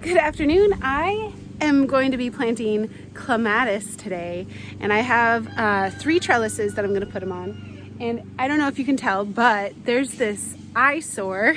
Good afternoon. I am going to be planting clematis today, and I have 3 trellises that I'm going to put them on. And I don't know if you can tell, but there's this eyesore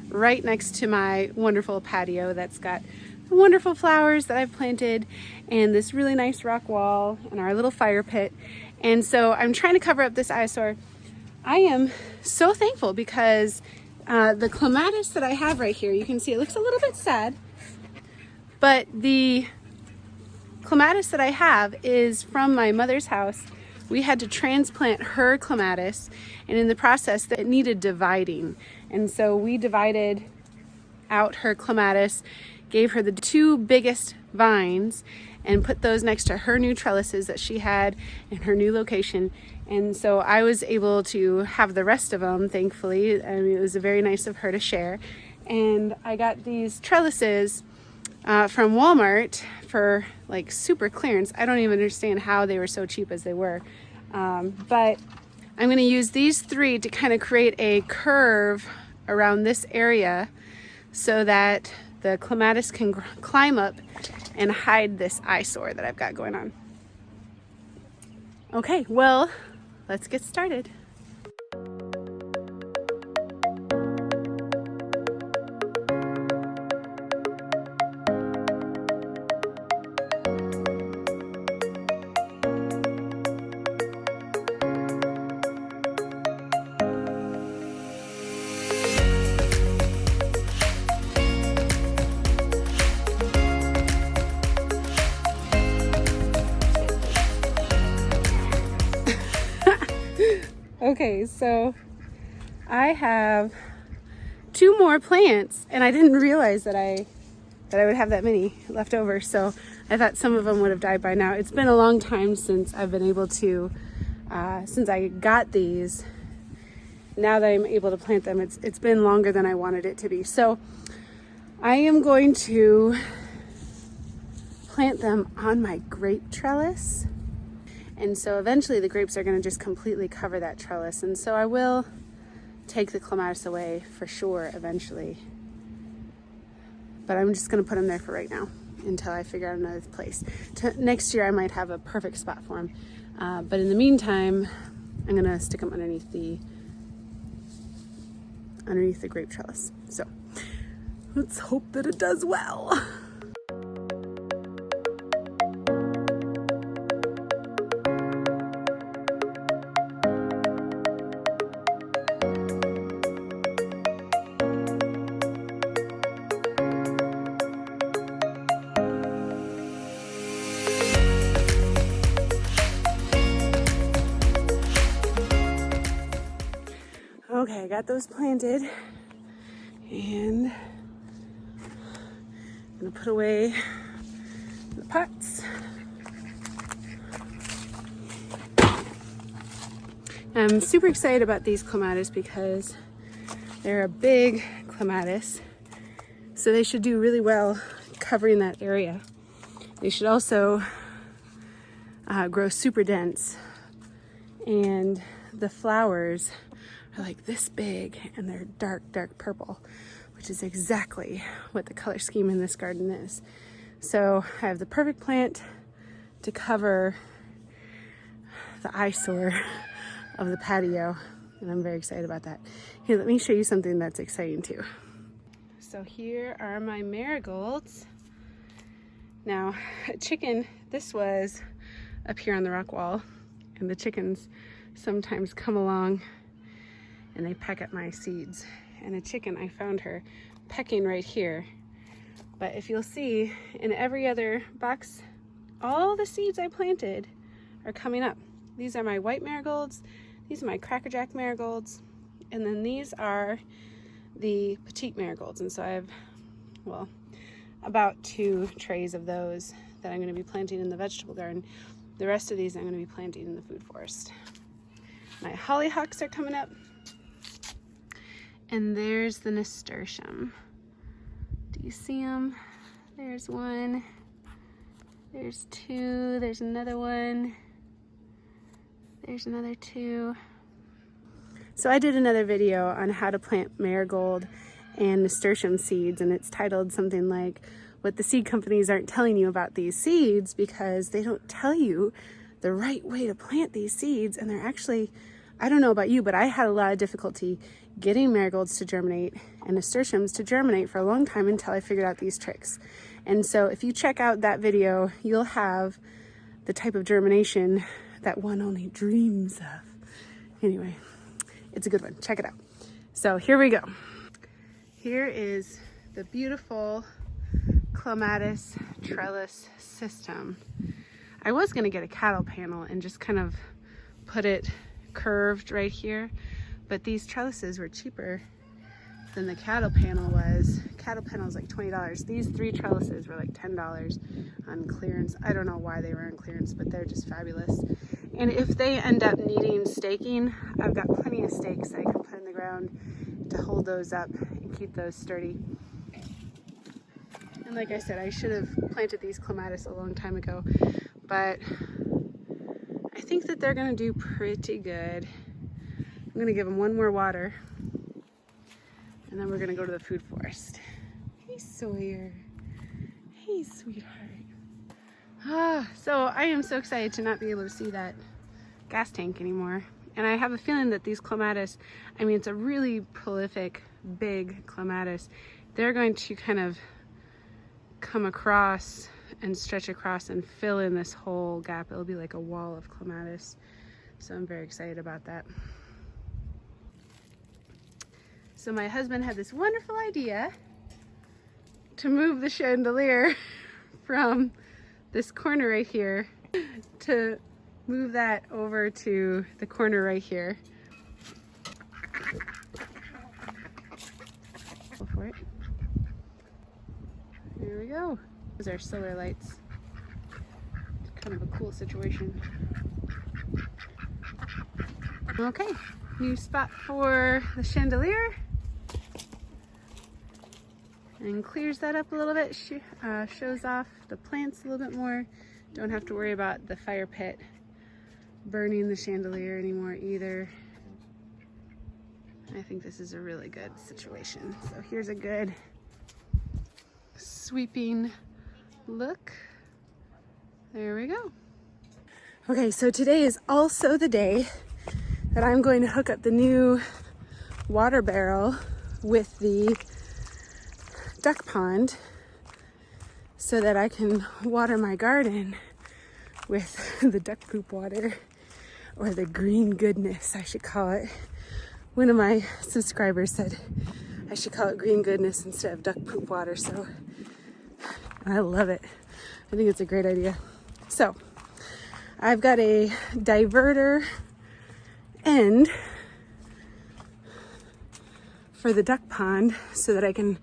right next to my wonderful patio that's got wonderful flowers that I've planted and this really nice rock wall and our little fire pit. And so I'm trying to cover up this eyesore. I am so thankful because the clematis that I have right here, you can see it looks a little bit sad, but the clematis that I have is from my mother's house. We had to transplant her clematis, and in the process that it needed dividing. And so we divided out her clematis, gave her the 2 biggest vines, and put those next to her new trellises that she had in her new location. And so I was able to have the rest of them, thankfully. I mean, it was very nice of her to share. And I got these trellises from Walmart for like super clearance. I don't even understand how they were so cheap as they were. But I'm going to use these 3 to kind of create a curve around this area so that the clematis can climb up and hide this eyesore that I've got going on. Okay, well, let's get started. Okay, so I have 2 more plants, and I didn't realize that I would have that many left over. So I thought some of them would have died by now. It's been a long time since I've been able to, since I got these. Now that I'm able to plant them, it's been longer than I wanted it to be. So I am going to plant them on my grape trellis. And so eventually the grapes are going to just completely cover that trellis. And so I will take the clematis away for sure eventually. But I'm just going to put them there for right now until I figure out another place. Next year I might have a perfect spot for them. But in the meantime, I'm going to stick them underneath the grape trellis. So let's hope that it does well. Okay, I got those planted, and I'm gonna put away the pots. I'm super excited about these clematis because they're a big clematis, so they should do really well covering that area. They should also grow super dense, and the flowers are like this big, and they're dark purple, which is exactly what the color scheme in this garden is. So I have the perfect plant to cover the eyesore of the patio, and I'm very excited about that. Here, let me show you something that's exciting too. So here are my marigolds. Now, this was up here on the rock wall, and the chickens sometimes come along and they peck at my seeds. And a chicken, I found her pecking right here. But if you'll see, in every other box, all the seeds I planted are coming up. These are my white marigolds, these are my crackerjack marigolds, and then these are the petite marigolds. And so I have, well, about 2 trays of those that I'm going to be planting in the vegetable garden. The rest of these I'm going to be planting in the food forest. My hollyhocks are coming up. And there's the nasturtium. Do you see them? There's one. There's 2. There's another one. There's another 2. So I did another video on how to plant marigold and nasturtium seeds, and it's titled something like what the seed companies aren't telling you about these seeds, because they don't tell you the right way to plant these seeds. And they're actually, I don't know about you, but I had a lot of difficulty getting marigolds to germinate and nasturtiums to germinate for a long time until I figured out these tricks. And so if you check out that video, you'll have the type of germination that one only dreams of. Anyway, it's a good one. Check it out. So here we go. Here is the beautiful Clematis trellis system. I was going to get a cattle panel and just kind of put it curved right here, but these trellises were cheaper than the cattle panel was. Cattle panel is like $20. These 3 trellises were like $10 on clearance. I don't know why they were on clearance, but they're just fabulous. And if they end up needing staking, I've got plenty of stakes I can put in the ground to hold those up and keep those sturdy. And like I said, I should have planted these clematis a long time ago, but I think that they're gonna do pretty good. I'm gonna give them one more water, and then we're gonna go to the food forest. Hey, Sawyer. Hey, sweetheart. So I am so excited to not be able to see that gas tank anymore. And I have a feeling that these clematis, I mean, it's a really prolific, big clematis. They're going to kind of come across and stretch across and fill in this whole gap. It'll be like a wall of clematis. So I'm very excited about that. So my husband had this wonderful idea to move the chandelier from this corner right here to move that over to the corner right here. Go for it. There we go. Those are solar lights. It's kind of a cool situation. Okay, new spot for the chandelier. And clears that up a little bit, shows off the plants a little bit more. Don't have to worry about the fire pit burning the chandelier anymore either. I think this is a really good situation. So here's a good sweeping look. There we go. Okay, so today is also the day that I'm going to hook up the new water barrel with the duck pond so that I can water my garden with the duck poop water, or the green goodness, I should call it. One of my subscribers said I should call it green goodness instead of duck poop water, so I love it. I think it's a great idea. So I've got a diverter end for the duck pond so that I can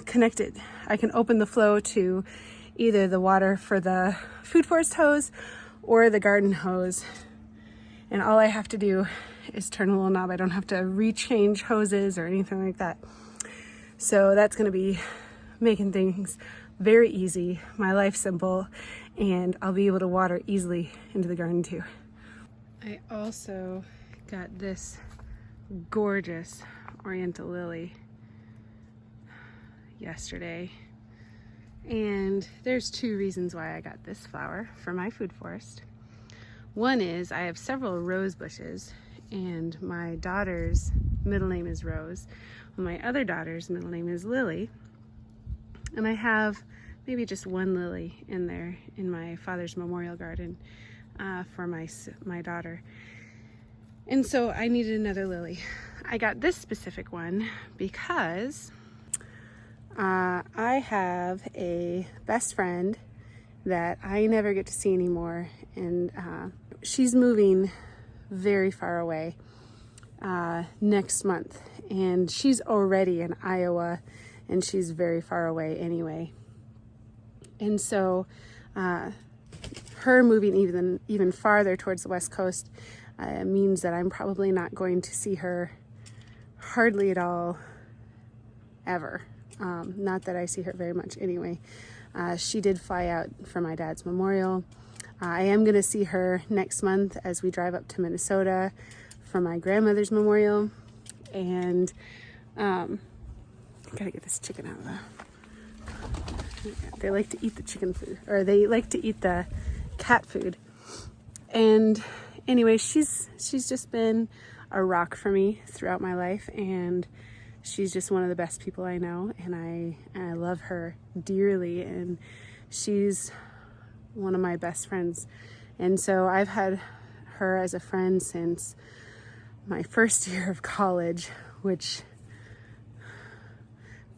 connect it. I can open the flow to either the water for the food forest hose or the garden hose. And all I have to do is turn a little knob. I don't have to rechange hoses or anything like that. So that's going to be making things very easy, my life simple, and I'll be able to water easily into the garden too. I also got this gorgeous Oriental Lily yesterday, and there's 2 reasons why I got this flower for my food forest. One is I have several rose bushes, and my daughter's middle name is Rose. My other daughter's middle name is Lily, and I have maybe just 1 lily in there in my father's memorial garden for my daughter. And so I needed another lily. I got this specific one because I have a best friend that I never get to see anymore, and she's moving very far away next month, and she's already in Iowa, and she's very far away anyway. And so her moving even farther towards the west coast means that I'm probably not going to see her hardly at all ever. Not that I see her very much anyway. She did fly out for my dad's memorial. I am going to see her next month as we drive up to Minnesota for my grandmother's memorial. And gotta get this chicken out of the They like to eat the chicken food, or they like to eat the cat food. And anyway, she's just been a rock for me throughout my life, and she's just one of the best people I know, and I love her dearly, and she's one of my best friends. And so I've had her as a friend since my first year of college, which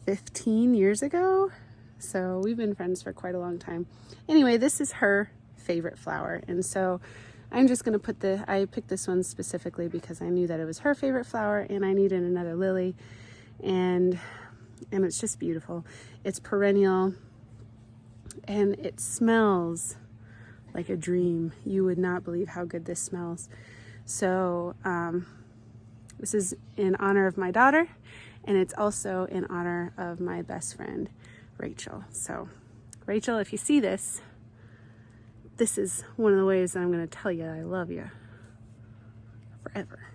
15 years ago. So we've been friends for quite a long time. Anyway, this is her favorite flower, and so I'm just gonna I picked this one specifically because I knew that it was her favorite flower, and I needed another lily, and it's just beautiful. It's perennial, and it smells like a dream. You would not believe how good this smells. So this is in honor of my daughter, and it's also in honor of my best friend, Rachel. So Rachel, if you see this, this is one of the ways that I'm going to tell you I love you forever.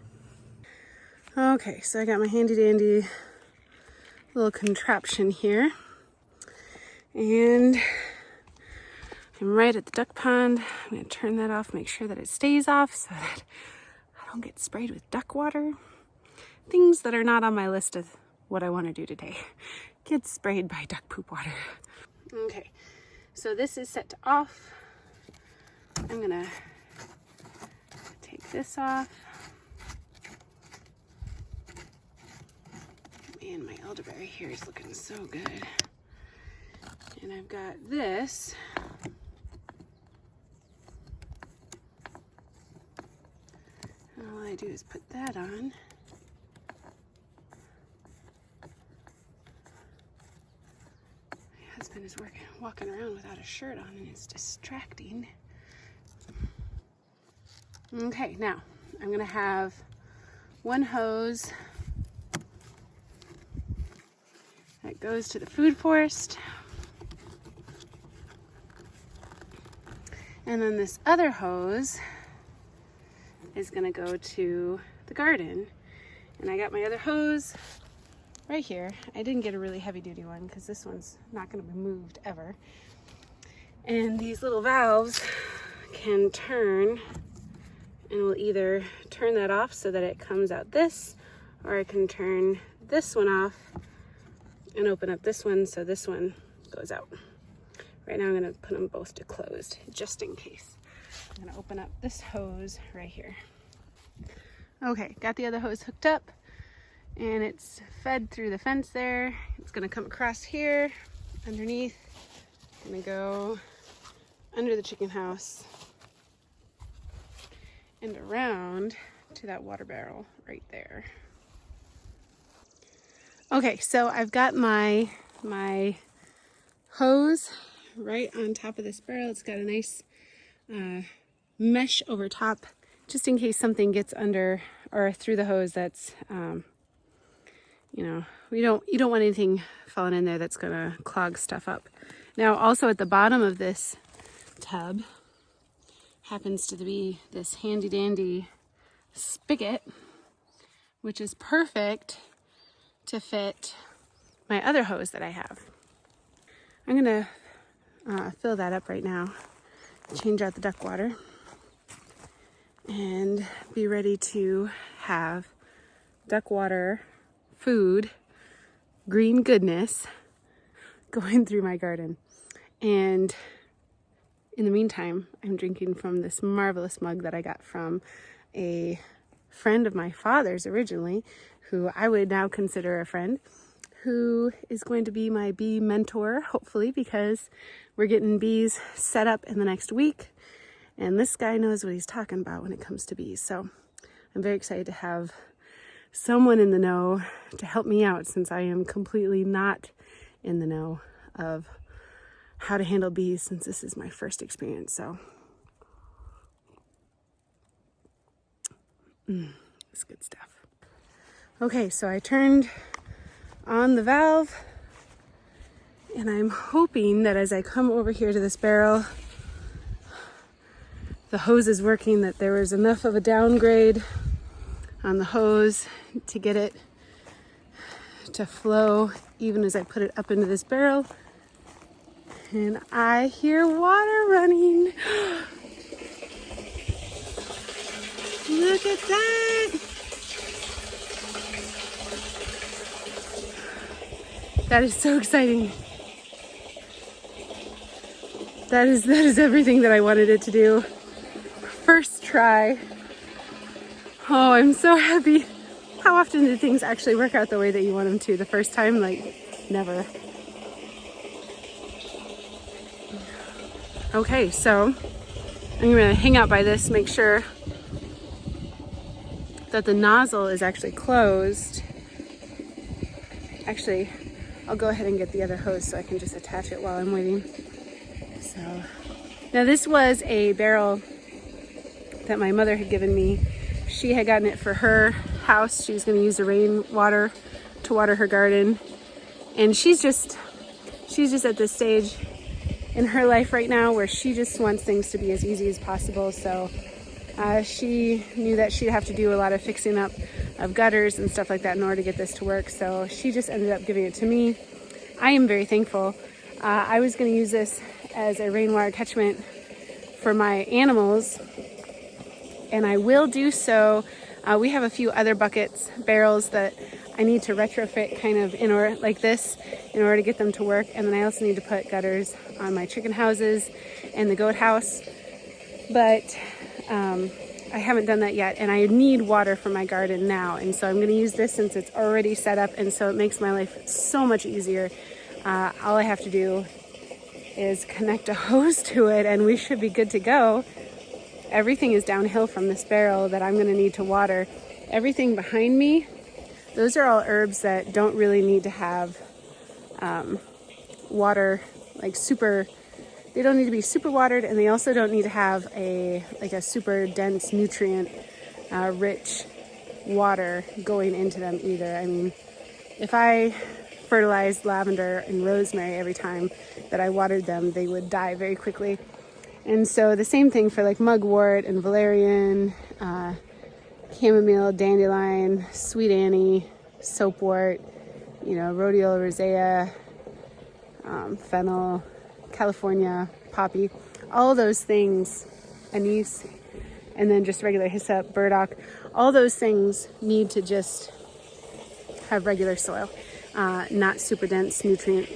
Okay, so I got my handy dandy little contraption here, and I'm right at the duck pond. I'm going to turn that off, make sure that it stays off so that I don't get sprayed with duck water. Things that are not on my list of what I want to do today. Get sprayed by duck poop water. Okay, so this is set to off. I'm gonna take this off. Man, my elderberry here is looking so good. And I've got this. And all I do is put that on. My husband is walking around without a shirt on, and it's distracting. Okay, now I'm gonna have one hose that goes to the food forest, and then this other hose is gonna go to the garden. And I got my other hose right here. I didn't get a really heavy duty one because this one's not gonna be moved ever. And these little valves can turn, and we'll either turn that off so that it comes out this, or I can turn this one off and open up this one so this one goes out. Right now I'm gonna put them both to closed just in case. I'm gonna open up this hose right here. Okay, got the other hose hooked up, and it's fed through the fence there. It's gonna come across here, underneath, gonna go under the chicken house, and around to that water barrel right there. Okay, so I've got my hose right on top of this barrel. It's got a nice mesh over top, just in case something gets under or through the hose that's, you know, you don't want anything falling in there that's gonna clog stuff up. Now, also at the bottom of this tub happens to be this handy dandy spigot, which is perfect to fit my other hose that I have. I'm gonna fill that up right now, change out the duck water, and be ready to have duck water, food, green goodness going through my garden. And in the meantime, I'm drinking from this marvelous mug that I got from a friend of my father's originally, who I would now consider a friend, who is going to be my bee mentor, hopefully, because we're getting bees set up in the next week. And this guy knows what he's talking about when it comes to bees. So I'm very excited to have someone in the know to help me out, since I am completely not in the know of how to handle bees, since this is my first experience. So it's good stuff. Okay, so I turned on the valve, and I'm hoping that as I come over here to this barrel, the hose is working, that there was enough of a downgrade on the hose to get it to flow even as I put it up into this barrel And I hear water running. Look at that. That is so exciting. That is everything that I wanted it to do. First try. Oh, I'm so happy. How often do things actually work out the way that you want them to? The first time, like, never. Okay, so I'm gonna hang out by this, make sure that the nozzle is actually closed. Actually, I'll go ahead and get the other hose so I can just attach it while I'm waiting. So, now this was a barrel that my mother had given me. She had gotten it for her house. She was gonna use the rainwater to water her garden. And she's just at this stage in her life right now where she just wants things to be as easy as possible. So she knew that she'd have to do a lot of fixing up of gutters and stuff like that in order to get this to work. So she just ended up giving it to me. I am very thankful. I was going to use this as a rainwater catchment for my animals, and I will do so. We have a few other buckets, barrels that I need to retrofit kind of in order like this in order to get them to work. And then I also need to put gutters on my chicken houses and the goat house. But I haven't done that yet, and I need water for my garden now. And so I'm going to use this since it's already set up, and so it makes my life so much easier. All I have to do is connect a hose to it and we should be good to go. Everything is downhill from this barrel that I'm going to need to water. Everything behind me, those are all herbs that don't really need to have water, like super, they don't need to be super watered, and they also don't need to have a super dense nutrient rich water going into them either. I mean, if I fertilized lavender and rosemary every time that I watered them, they would die very quickly. And so the same thing for like mugwort and valerian, chamomile, dandelion, sweet annie, soapwort, rhodiola rosea, fennel, California poppy, all those things, anise, and then just regular hyssop, burdock, all those things need to just have regular soil, not super dense nutrient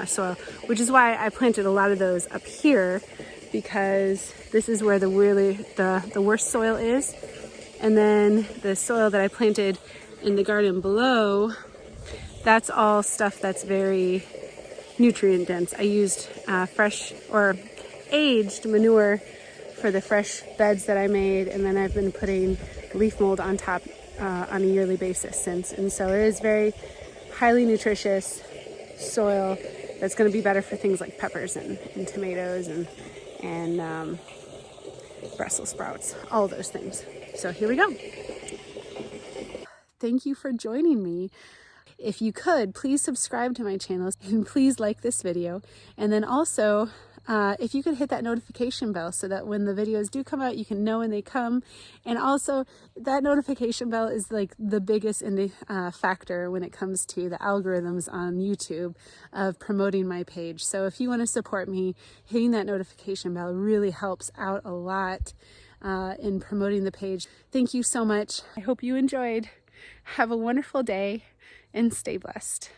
soil, which is why I planted a lot of those up here, because this is where the worst soil is. And then the soil that I planted in the garden below, that's all stuff that's very nutrient dense. I used fresh or aged manure for the fresh beds that I made, and then I've been putting leaf mold on top on a yearly basis since. And so it is very highly nutritious soil that's going to be better for things like peppers and tomatoes and Brussels sprouts, all those things. So here we go. Thank you for joining me. If you could, please subscribe to my channel and please like this video. And then also, if you could hit that notification bell so that when the videos do come out, you can know when they come. And also, that notification bell is like the biggest factor when it comes to the algorithms on YouTube of promoting my page. So if you want to support me, hitting that notification bell really helps out a lot in promoting the page. Thank you so much. I hope you enjoyed. Have a wonderful day and stay blessed.